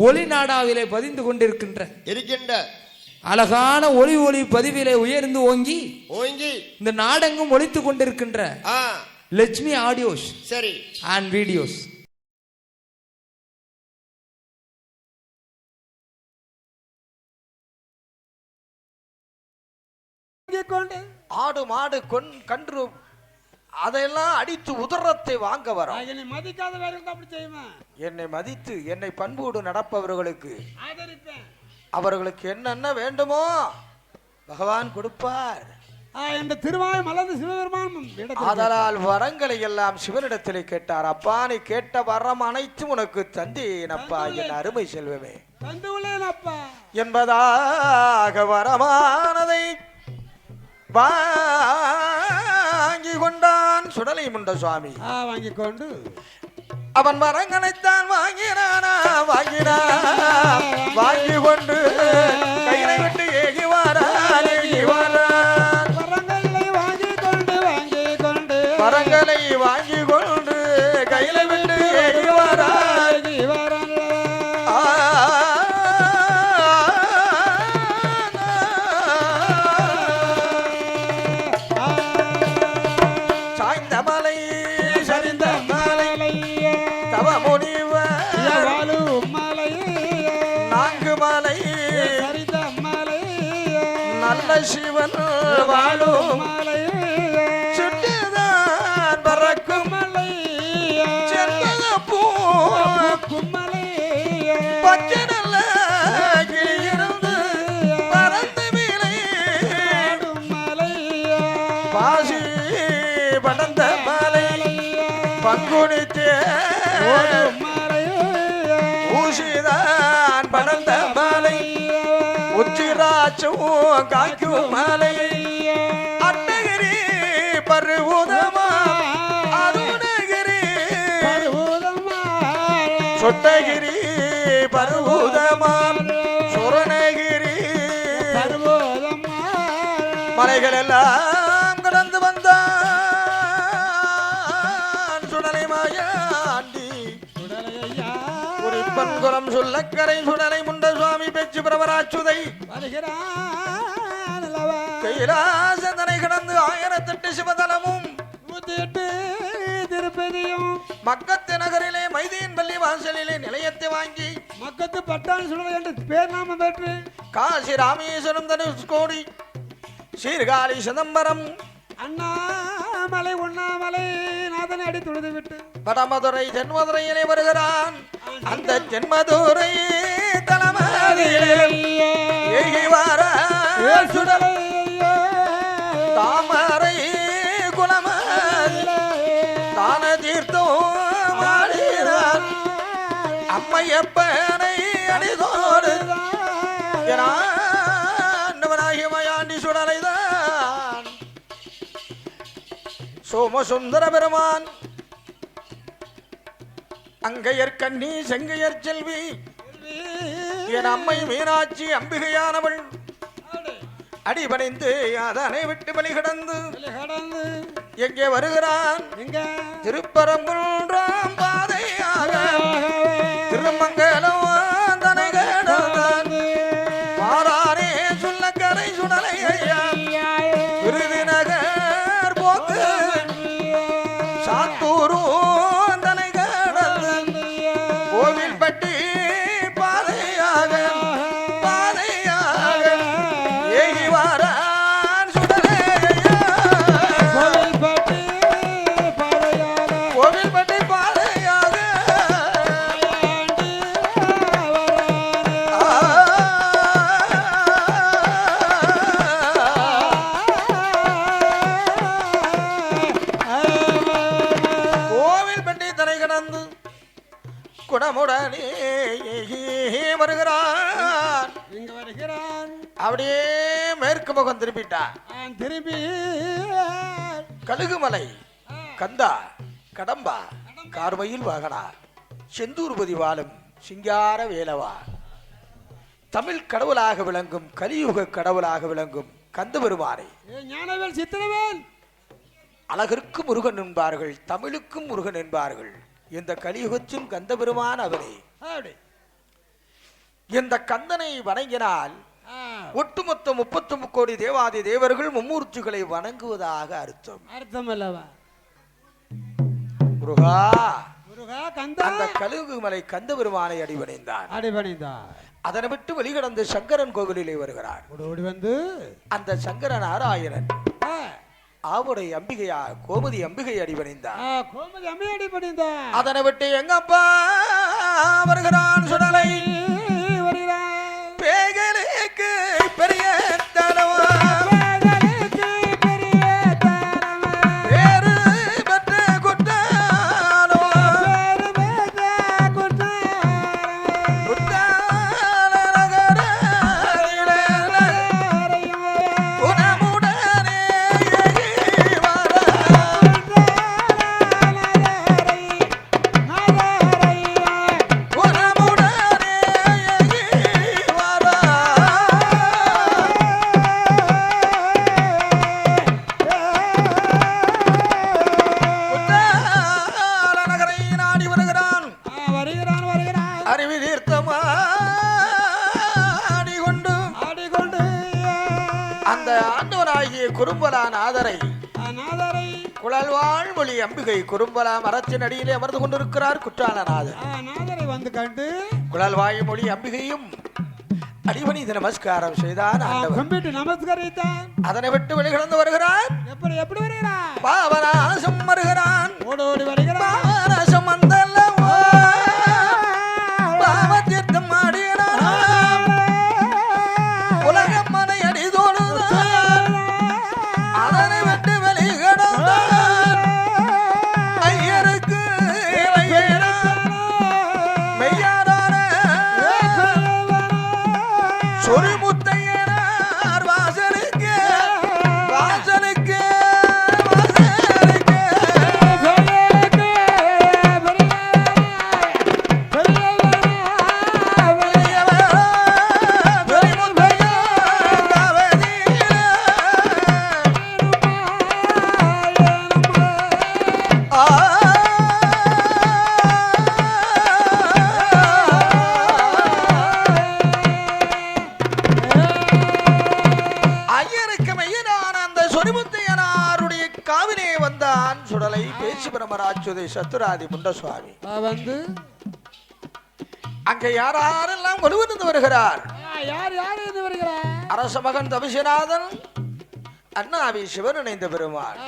ஒளி நாடாவிலே பதிந்து கொண்டிருக்கின்ற அழகான ஒளி பதிவிலே உயர்ந்து ஓங்கி இந்த நாடெங்கும் ஒலித்துக் கொண்டிருக்கின்ற லட்சுமி ஆடியோஸ் சரி அண்ட் வீடியோஸ். ஆடு மாடு கன்று அதெல்லாம் அடித்து உதரத்தை வாங்க வரும். என்னை மதிக்காதவர்கள் அப்படி செய்யுமா? என்னை மதித்து என்னை பண்போடு நடப்பவர்களுக்கு அவர்களுக்கு என்னென்ன வேண்டுமோ பகவான் கொடுப்பார். என்ற திருவாய் மலர்ந்து சிவபெருமான் அதனால் வரங்களை எல்லாம் சிவனிடத்திலே கேட்டார். அப்பா நீ கேட்ட வரம் அனைத்தும் உனக்கு தந்தேனப்பா என் அருமை செல்வமே என்பதாக வரமானதை வாங்கி கொண்டான் சுடலை முண்ட சுவாமி. வாங்கி கொண்டு அவன் மரங்கனைத்தான் வாங்கினானா வாங்கி கொண்டு கையை விட்டு ஏகி வாரான் மரங்களை வாங்கி கொண்டு கையில விட்டு ஏகி வாரான். சிவன் வாழும் சுட்டுதான் பறக்கும் சென்னப்பூ பச்சை நல்ல கிளியிருந்து பறந்து வீணை பாசி படந்த மலை பங்குனித்தே ஊசிதான் படந்த மலை உச்சிராச்சும் காய்க்கும் மலை அட்டகிரி பருவதமா அருணகிரி சொட்டகிரி பருவதமா சுரணகிரி மலைகள் எல்லாம் கடந்து வந்தான் சுடலை மாயாண்டி குறிப்பன்குளம் சொல்லக்கரை சுடலை முண்ட சுவாமி பேச்சு பிரபராச்சுதை கைலாசந்தனை கடந்து 1008 சிவதலமும் 108 திருப்பதியும் மக்கத்து நகரிலே மைதீன் பள்ளி வாசலிலே நிலையத்தை வாங்கி மக்கத்து பட்டான் சுடலை என்று பேர் நாம பெற்று காசி ராமேஸ்வரம் தனுஷ்கோடி சீர்காழி சிதம்பரம் அண்ணாமலை உண்ணாமலை நாதனை அடி தொழுது விட்டு வடமதுரை தென்மதுரையிலே வருகிறான். அந்த தென்மதுரை தலமதியிலே சுடலை தாமரை குலமதிலே தான தீர்த்தம் மாடினான் அம்மையப்பனை அடிதோடு ஆண்டவனாகிய மயாண்டி சுடலைதான் சோமசுந்தர பெருமான் அங்கையர் கண்ணி செங்கையர் செல்வி என் அம்மை மீனாட்சி அம்பிகையானவள் அடிபணிந்து அதனை விட்டு பலி கடந்து எங்கே வருகிறான்? திருப்பரங்குன்றம் பாதையாக திருமங்கலம் தனை கடந்தான் மாறானே சொல்லக்கரை சுடலை ஐயா விருதுநகர் போக்கு சாத்தூரு தனை கடந்து கோவில்பட்டி பாதையாக ஏகி வாரான் சுடலை கோவில்பட்டி பாதையாக கோவில்பட்டி தரை கடந்து குடமுடனே வருகிறான். அப்படியே மேற்கு முகம் திரும்பிட்டான். திரும்பி கழுகுமலை கந்தா கடம்பா கார்மையில் வாகனா செந்தூர்பதி வாழும் சிங்கார வேலவா தமிழ் கடவுளாக விளங்கும் கலியுக கடவுளாக விளங்கும் கந்த பெருமானை ஞானவேல் சித்திரவேல் அழகிற்கு முருகன் என்பார்கள், தமிழுக்கும் முருகன் என்பார்கள். இந்த கலியுகத்தின் கந்த பெருமான் அவரே. இந்த கந்தனை வணங்கினால் ஒட்டுமொத்த 33 கோடி தேவாதி தேவர்கள் மும்மூர்த்திகளை வணங்குவதாக அர்த்தம். அர்த்தம் அல்லவா? முருகா முருகா கந்தா அந்த கழுகு மலை கந்த பெருமானை அடிபணிந்தார். அதனை விட்டு வெளிகடந்து சங்கரன் கோவிலிலே வருகிறார். ஓடி வந்து அந்த சங்கர நாராயணன் ஆவுடை அம்பிகையா கோமதி அம்பிகை அடிபணிந்தார். கோமதி அம்பிகை அடிபணிந்தார். அதனை விட்டு எங்கப்பா வருகிறான் சுடலை வருகிறான். பேகலுக்கு பெரிய தலவா குறும்பலா நாதரை குழல்வாழ் மொழி அம்பிகை குறும்பலா மரத்தின் அடியிலே அமர்ந்து கொண்டிருக்கிறார் குற்றால நாதரை வந்து கண்டு குழல்வாய் மொழி அம்பிகையும் அடிபணிந்து நமஸ்காரம் செய்தான். அதனை விட்டு வெளிகிடந்து வருகிறார். எப்படி வருகிறார்? பாவநாசம் வருகிறான். ஓடோடி வருகிறார். பாவநாசம் வந்தல்லவோ பாவத்தீர்த்தம் ஆடினார். உலகம் மனை அடிதோடு அதனை விட்டு வெளிகிடந்தார். ஐயருக்கு மெய்யாரான சொரிமுத்தையனார் வாசலுக்கு வாசலுக்கு சுடலை பேச்சு பிரமராச்சுதை சத்துராதி முண்டசுவாமி வந்து அங்க யாரெல்லாம் கொலுவிருந்து வருகிறார். யார் வருகிறார்? அரச மகன் தபிசநாதன் அண்ணாவி சிவன் இணைந்த பெருமாள்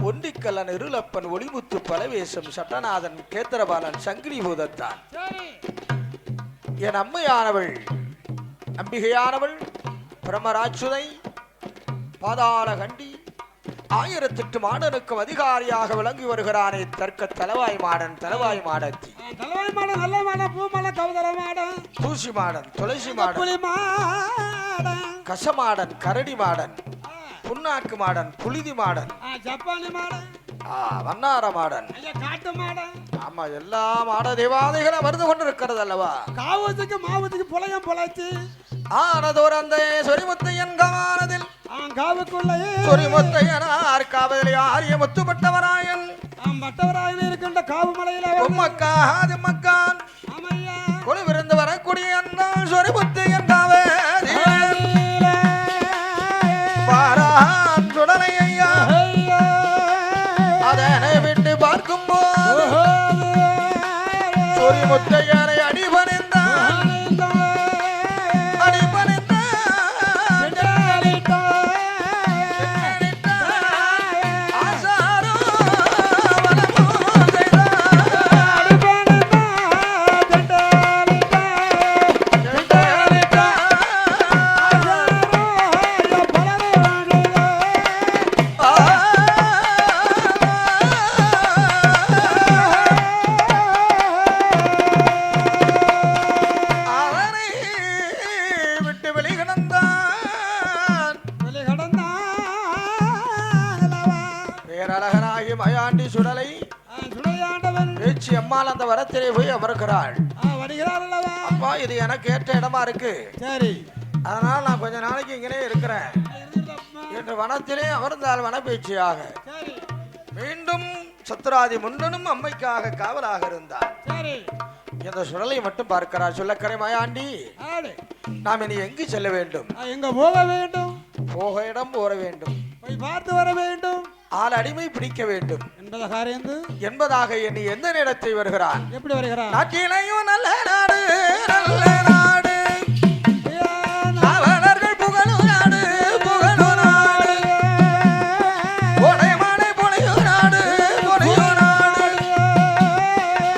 ஒண்டிக்கல்லன் இருளப்பன் ஒளிமுத்து பலவேசம் சட்டநாதன் கேத்திரபாலன் சங்கிலி பூதத்தான் என் அம்மையானவள் அம்பிகையானவள் பிரமராச்சுதை பாதாள கண்டி 1008 மாடனுக்கும் அதிகாரியாக விளங்கி வருகிறானே தர்க்க தலவாய் மாடன் தலவாய் மாடத்தி தலவாய் மாடன் நல்ல மாடன் பூமலை கவுதல மாடன் தூசி மாடன் துளசி மாடன் கசமாடன் கரடி மாடன் புண்ணாக்கு மாடன் புலிதி மாடன் ஜப்பானி மாடன் வண்ணார மாடன் காட்டு மாடன் ஆமா எல்லா மாட தேவாதைகளும் வருது கொண்டிருக்கிறது அல்லவா. காவத்துக்கு மாவத்துக்கு புலையம் பொழைச்சு ஆனதோர் அந்த சொரிமுத்தையன் கமானதில் காவுக்குள்ளே சொரிமுத்தையனார் காவலில் ஆரிய முத்துப்பட்டவராயன் பட்டவராயன் இருக்கின்ற காவு மலையில உம்மக்கா ஆதிமக்கான் கொழுவிருந்து வரக்கூடிய அண்ணா சொரிமுத்தையன் காவேரி பாரான் சுடலை ஐயா அதனை விட்டு பார்க்கும் போது சொரிமுத்தையனை அடிபணிந்தான் அம்மாள் அந்த வரத்திலே போய் அமர்கிறாள். அப்பா இது எனக்கு ஏற்ற இடமா இருக்கு, அதனால நான் கொஞ்ச நாளைக்கு இங்கே இருக்கிறேன் என்று வனத்திலே அமர்ந்தால் வனப்பேச்சியாக. மீண்டும் சத்துராதி முண்டனும் அம்மைக்காக காவலாக இருந்தார். இந்த சுடலை மட்டும் பார்க்கிறார். சொல்லக்கரை மாயாண்டி, நாம் இனி எங்கு செல்ல வேண்டும்? எங்க போக வேண்டும்? போக இடம் போற வேண்டும், போய் பார்த்து வர வேண்டும், ஆள் அடிமை பிடிக்க வேண்டும் என்பதாக எண்ணி எந்த நேரத்தை வருகிறான்? எப்படி வருகிறான்? நாட்டிலையும் நல்ல நாடு, நல்ல நாடு, அவனர்கள் புகழும் நாடு, புகழும் நாடு, கொடைமலை பொழியும் நாடு, பொழியும் நாடு,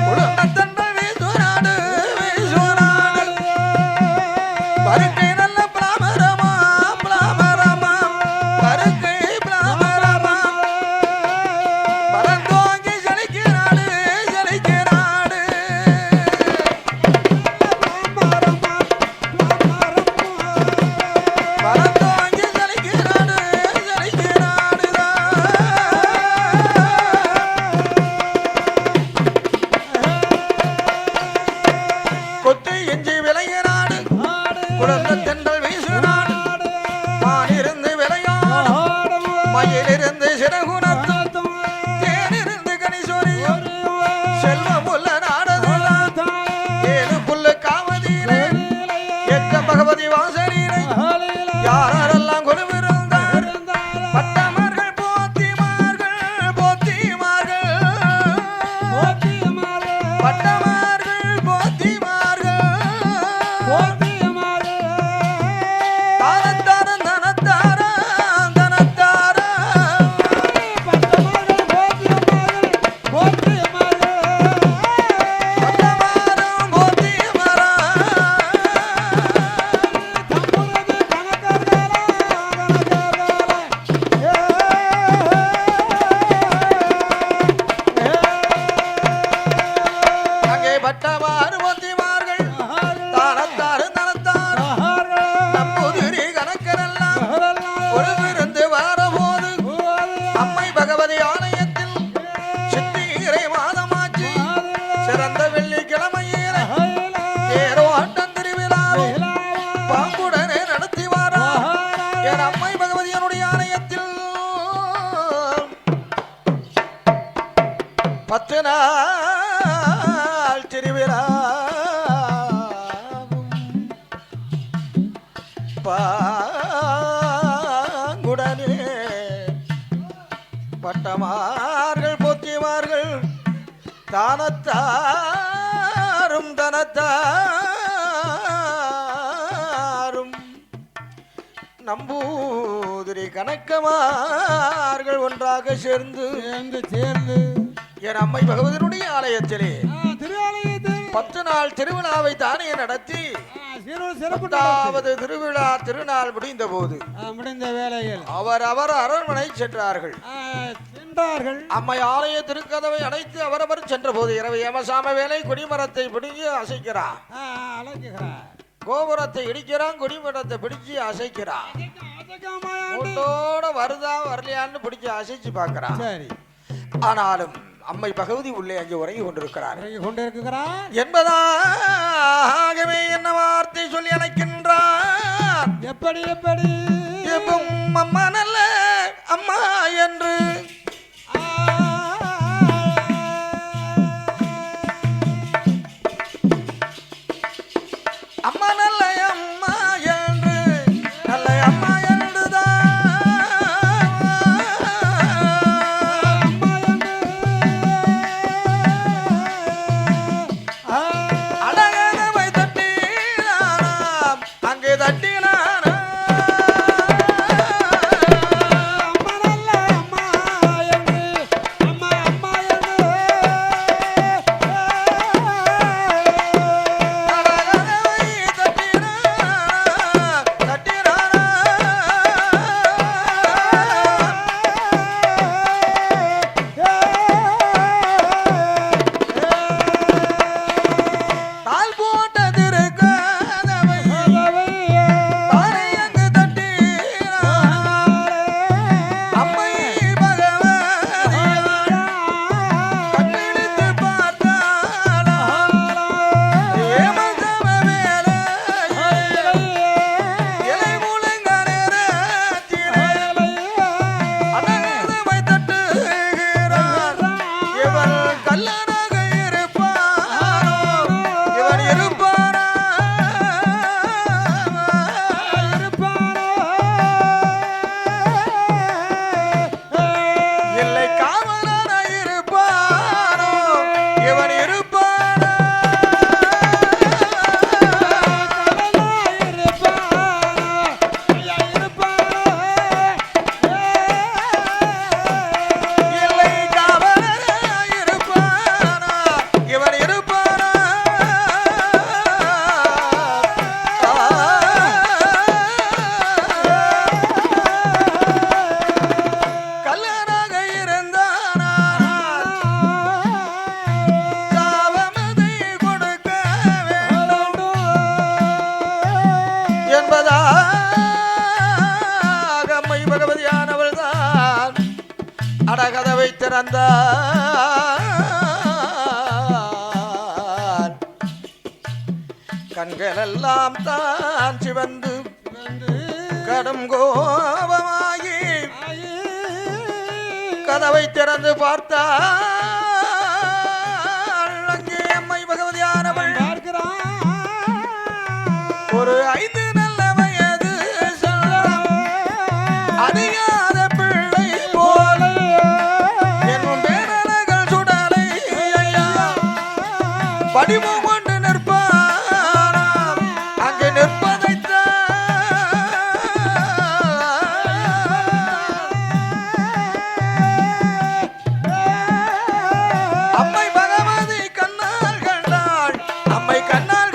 குடும்பத்தன்கள் வீசும் நாடு, வீசும் நாடு, பருக்கை நல்ல பிளாமரமா, பிளாமரமா, பருக்கை பிளாமரமா, பலந்தோங்கி செழிக்கிறாடு, செழிக்கிறாடு, பலந்தோங்கி செழிக்கிறாடு, செழிக்கிறாடுதான். கொத்து எஞ்சி விளைகிறாடு, குழந்தை தென்றல் வீசுநாடு, மானிருந்து விளையாடு, மயிலிருந்து சிறகுணத்து, தேனிருந்து கனிசொரியும், செல்வம் உள்ள நாடது, ஏழு புல்லு காவதியிலே, எட்ட பகவதி வாசலிலே, யாரெல்லாம் கொலுவிருந்தார், பட்டமர்கள் போத்திமார்கள், போத்திமார்கள், பட்டமர்கள் போத்திமார்கள், தானத்தாரம் தனத்தாரம் தனத்தாரம், பட்டமாரம் போத்திமாரம், அங்கே பட்டமாறு போத்திமார்கள், தானத்தாரு தனத்தாரு, நம்புதிரி கணக்கரெல்லாம் ஒருங்கிருந்து வாரபோது, அம்மை பகவதி ஆலயத்தில் சித்திரை மாதமாச்சு, சிறந்த வெள்ளிக்கிழமையிலே ஏரோ ஆட்டம் திருவிழாவை பாங்குடனே நடத்தி வாரா என் அம்மை பகவதியனுடைய ஆலயத்தில் 10 நாள் திருவிழாவும் பாங்குடனே பட்டமார்கள் போத்திமார்கள், தானத்தாரும் தனத்தாரும், நம்பூதிரி கணக்கமார்கள் ஒன்றாக சேர்ந்து என் அம்மை பகவதினுடைய ஆலயத்திலே திருஆலயத்தில் 10 நாள் திருவிழாவை தானே நடத்தி சிறப்பு 10வது திருவிழா திருநாள் முடிந்த போது முடிந்த வேளையில் அவர் அரண்மனை சென்றார்கள். சென்றார்கள். அம்மை ஆலய திருக்கதவை அடைத்து அவரவர் சென்ற போது இரவு ஏமசாம வேலை கொடிமரத்தை பிடிங்கி அசைக்கிறார், அழைக்கிறார். கோபுரத்தை இடிக்கிறான், கொடிமரத்தை பிடிச்சு அசைக்கிறான், வருதா வரலையான்னு பிடிச்சு அசைச்சு பார்க்கிறான். சரி, ஆனாலும் அம்மை பகவதி உள்ளே அங்கே உறங்கி கொண்டிருக்கிறார் என்பதாகவே என்ன வார்த்தை சொல்லி அழைக்கின்றார். எப்படி எப்படி அம்மா நல்ல அம்மா என்று அம்மா நல்ல அம்மா என்று, நல்ல அம்மா தட்டி பிறந்தான் கண்கள் எல்லாம் தான் சிவந்து கடும் கோபமாகி கதவை திறந்து பார்த்தாள் அங்கே அம்மை பகவதியானவள் ஒரு 5 நல்ல வயது அறியாத பிள்ளை போல என்னும் பேரழகள் சுடலை ஐயா படிவம் கொண்டு நிற்பாராம் அங்கே அம்மை பகவதி கண்ணால் கண்டாள் அம்மை கண்ணால்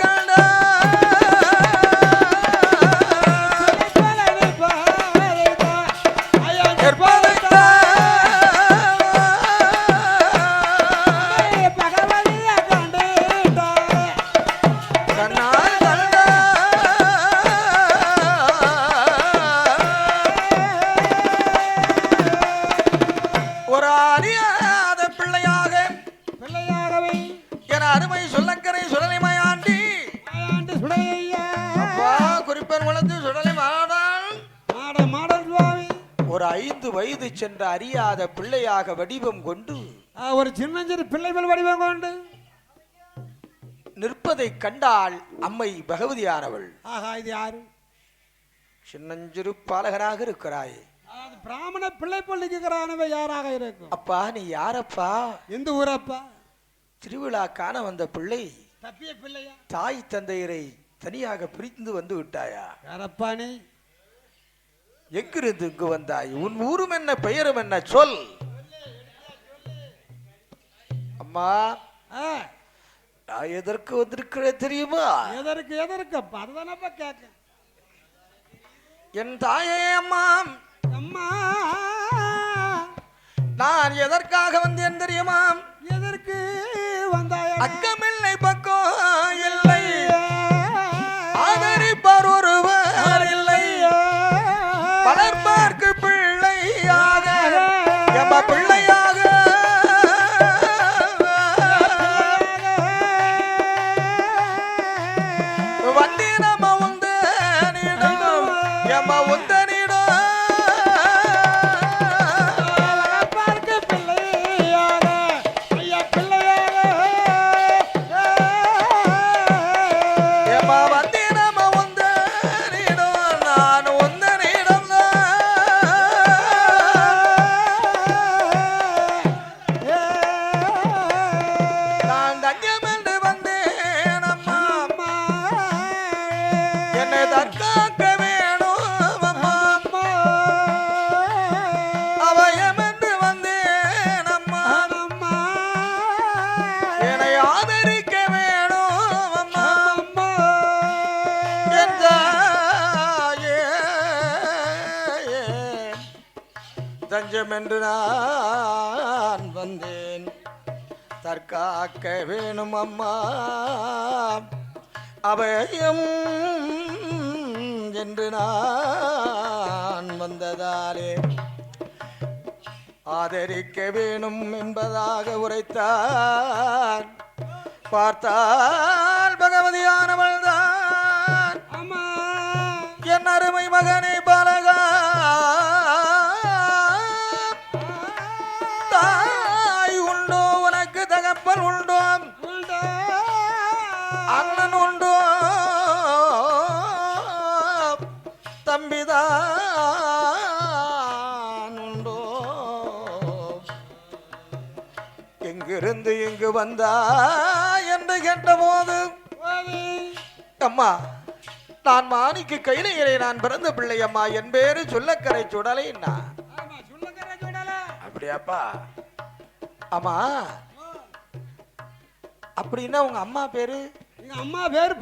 ஒரு அறியாத பிள்ளையாகவே என அருமை சொல்லக்கரை சுடலைமாயாண்டி அப்பா குறிப்பன் வளர்ந்து சுடலை ஒரு 5 வயது சென்ற அறியாத பிள்ளையாக வடிவம் கொண்டு ஒரு சின்னஞ்சிறு பிள்ளைகள் வடிவம் கொண்டு நிற்பதை கண்டாள் அம்மை பகவதியானவள். ஆஹா, இது யாரு? சின்னஞ்சிறு பாலகனாக இருக்கிறாய். பிராமண பிள்ளை பள்ளிக்கிறானவை யாராக இருக்கும்? அப்பா நீ யாரப்பா? எந்த ஊரப்பா? திருவிழா காண வந்த பிள்ளை தப்பிய பிள்ளையா? தாய் தந்தையரை தனியாக பிரிந்து வந்து விட்டாயா? யாரப்பா நீ? எங்கிருந்து இங்கு வந்தாய்? உன் ஊரும் என்ன, பெயரும் என்ன, சொல். அம்மா நான் எதற்கு வந்திருக்கிறேன் தெரியுமா? எதற்கப்பா? அதுதானப்பா கேட்க. என் தாயே அம்மா, அம்மா நான் எதற்காக வந்தேன் தெரியுமா? எதற்கு வந்தாய்? அக்கமில்லை பக்கம் இல்லை, ஆதரிப்பார் ஒருவர் இல்லை, பலர்பார்க்கு பிள்ளையாக எம்ம பிள்ளையாக வண்டி நம்ம உந்தனிடம் எம்ம உந்தனிடம் பார்க்க பிள்ளையாக ஐயா பிள்ளையாக எம்ம வண்டி நம்ம உந்தனிடம் நான் உந்தனிடம் நான் தஞ்சம் என்று வந்தேன் அம்மா, என்னை தற்காக்க வேணும் அம்மா, அவயம் என்று வந்தேன் அம்மா, என்னை ஆதரிக்க வேணும் அம்மா, என் தாயே தஞ்சம் என்று நான் வந்தேன், தற்காக்க வேணும் அம்மா, அபயம் என்று நான் வந்ததாலே ஆதரிக்க வேணும் என்பதாக உரைத்தார். பார்த்தால் பகவதியானவள் தான் அம்மா என் அருமை மகனை பாலகா, தாய் உண்டோ உனக்கு, தகப்பன் உண்டோ, அண்ணன் உண்டோ, தம்பிதான் உண்டோ, எங்கிருந்து இங்கு வந்தா என்று கேட்டபோது அம்மா நான் மாணிக்கு கையிலே நான் பிறந்த பிள்ளை அம்மா, என் பேரு சொல்லக்கரை சுடலை. அப்படியாப்பா? ஆமா, அப்படின்னா உங்க அம்மா பேரு? எங்க அம்மா பேரு